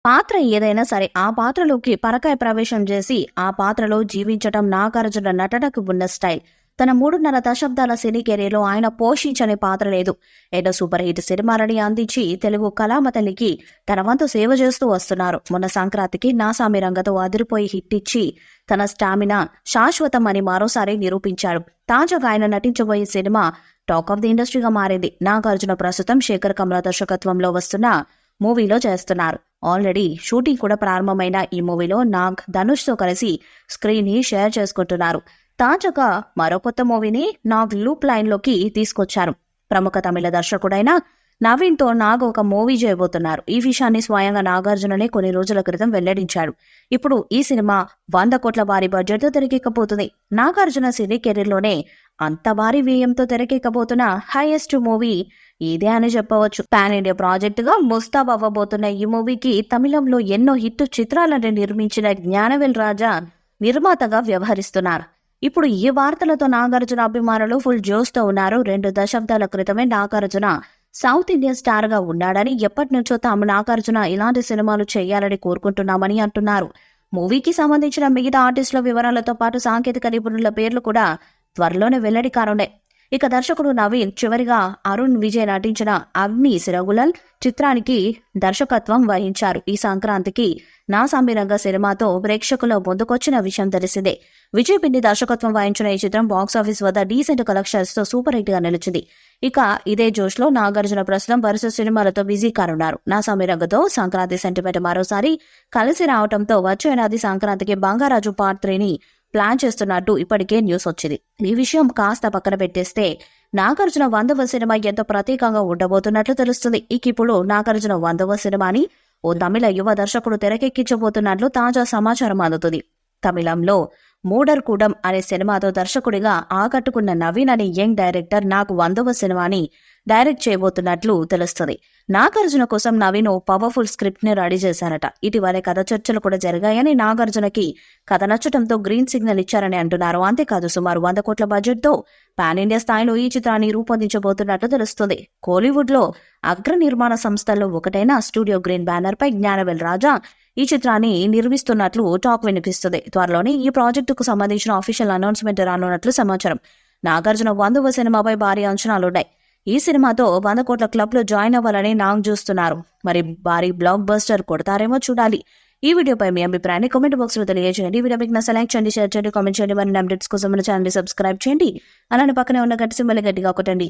పాత్ర ఏదైనా సరే ఆ పాత్రలోకి పరకాయ ప్రవేశం చేసి ఆ పాత్రలో జీవించటం నాగార్జున నటనకు ఉన్న స్టైల్. తన 3.5 దశాబ్దాల సినీ కెరీర్లో ఆయన పోషించని పాత్ర లేదు. ఎన్నో సూపర్ హిట్ సినిమాలని అందించి తెలుగు కళామతల్లికి తన వంతు సేవ చేస్తూ వస్తున్నారు. మొన్న సంక్రాంతికి నాసామి రంగతో అదిరిపోయి హిట్ ఇచ్చి తన స్టామినా శాశ్వతం అని మరోసారి నిరూపించాడు. తాజాగా ఆయన నటించబోయే సినిమా టాక్ ఆఫ్ ది ఇండస్ట్రీగా మారింది. నాగార్జున ప్రస్తుతం శేఖర్ కమ్ల దర్శకత్వంలో వస్తున్న మూవీలో చేస్తున్నారు. ఆల్రెడీ షూటింగ్ కూడా ప్రారంభమైన ఈ మూవీలో నాగ్ ధనుష్ తో కలిసి స్క్రీన్ ని షేర్ చేసుకుంటున్నారు. తాజాగా మరో కొత్త మూవీని నాగ్ లూప్ లైన్ లోకి తీసుకొచ్చారు. ప్రముఖ తమిళ దర్శకుడైన నవీన్ తో నాగ్ ఒక మూవీ చేయబోతున్నారు. ఈ విషయాన్ని స్వయంగా నాగార్జుననే కొన్ని రోజుల క్రితం వెల్లడించాడు. ఇప్పుడు ఈ సినిమా 100 కోట్ల భారీ బడ్జెట్ తో తెరకెక్కబోతుంది. నాగార్జున సినీ కెరీర్ లోనే అంత భారీ వ్యయంతో తెరకెక్కబోతున్న హైయెస్ట్ మూవీ ఇదే అని చెప్పవచ్చు. పాన్ ఇండియా ప్రాజెక్ట్ గా ముస్తాబ్ అవ్వబోతున్న ఈ మూవీకి తమిళంలో ఎన్నో హిట్ చిత్రాలను నిర్మించిన జ్ఞానవేల్ రాజా నిర్మాతగా వ్యవహరిస్తున్నారు. ఇప్పుడు ఈ వార్తలతో నాగార్జున అభిమానులు ఫుల్ జోష్ తో ఉన్నారు. 2 దశాబ్దాల క్రితమే నాగార్జున సౌత్ ఇండియన్ స్టార్ గా ఉన్నాడని, ఎప్పటి నుంచో తాము నాగార్జున ఇలాంటి సినిమాలు చేయాలని కోరుకుంటున్నామని అంటున్నారు. మూవీకి సంబంధించిన మిగతా ఆర్టిస్టుల వివరాలతో పాటు సాంకేతిక నిపుణుల పేర్లు కూడా త్వరలోనే వెల్లడి కానున్నాయి. ఇక దర్శకుడు నవీన్ చివరిగా అరుణ్ విజయ్ నటించిన అగ్ని సిరగులల్ చిత్రానికి దర్శకత్వం వహించారు. ఈ సంక్రాంతికి నాసామి రంగ సినిమాతో ప్రేక్షకుల ముందుకొచ్చిన విషయం తెలిసిందే. విజయ్ పిన్ని దర్శకత్వం వహించిన ఈ చిత్రం బాక్సాఫీస్ వద్ద డీసెంట్ కలెక్షన్స్ తో సూపర్ హిట్ గా నిలిచింది. ఇక ఇదే జోష్ లో నాగార్జున ప్రస్తుతం వరుస సినిమాలతో బిజీ కానున్నారు. నాసామి రంగతో సంక్రాంతి సెంటిమెంట్ మరోసారి కలిసి రావడంతో వచ్చే ఏడాది సంక్రాంతికి బంగారాజు పార్ట్ 3ని ప్లాన్ చేస్తున్నట్టు ఇప్పటికే న్యూస్ వచ్చింది. ఈ విషయం కాస్త పక్కన పెట్టేస్తే నాగార్జున 100వ సినిమా ఎంతో ప్రత్యేకంగా ఉండబోతున్నట్లు తెలుస్తుంది. ఇప్పుడు నాగార్జున 100వ సినిమాని ఓ తమిళ యువ దర్శకుడు తెరకెక్కించబోతున్నట్లు తాజా సమాచారం అందుతుంది. తమిళంలో మూడర్ కూడం అనే సినిమాతో దర్శకుడిగా ఆకట్టుకున్న నవీన్ అనే యంగ్ డైరెక్టర్ నాకు 100వ సినిమాని డైరెక్ట్ చేయబోతున్నట్లు తెలుస్తుంది. నాగార్జున కోసం నవీన్ ఓ పవర్ఫుల్ స్క్రిప్ట్ ని రెడీ చేశారట. ఇటీవలే కథ చర్చలు కూడా జరిగాయని, నాగార్జునకి కథ నచ్చడంతో గ్రీన్ సిగ్నల్ ఇచ్చారని అంటున్నారు. అంతేకాదు సుమారు 100 కోట్ల బడ్జెట్ తో పాన్ ఇండియా స్థాయిలో ఈ చిత్రాన్ని రూపొందించబోతున్నట్లు తెలుస్తుంది. కోలీవుడ్ లో అగ్ర నిర్మాణ సంస్థల్లో ఒకటైన స్టూడియో గ్రీన్ బ్యానర్ పై జ్ఞానవేల్ రాజా ఈ చిత్రాన్ని నిర్మిస్తున్నట్లు టాక్ వినిపిస్తుంది. త్వరలోనే ఈ ప్రాజెక్టుకు సంబంధించిన అఫీషియల్ అనౌన్స్మెంట్ రానున్నట్లు సమాచారం. నాగార్జున 100వ సినిమాపై భారీ అంచనాలున్నాయి. ఈ సినిమాతో 100 కోట్ల క్లబ్ లో జాయిన్ అవ్వాలని నాగ్ చూస్తున్నారు. మరి భారీ బ్లాక్ బస్టర్ కొడతారేమో చూడాలి. ఈ వీడియోపై మీ అభిప్రాయాన్ని కామెంట్ బాక్స్ లో తెలియజేయండి. వీడియో మీకు నచ్చితే లైక్ చేయండి, షేర్ చేయండి, కామెంట్ చేయండి. మరి అప్డేట్స్ కోసం మన ఛానల్ సబ్స్క్రైబ్ చేయండి. అలానే పక్కనే ఉన్న గట్టి సింబల్ గట్టిగా కొట్టండి.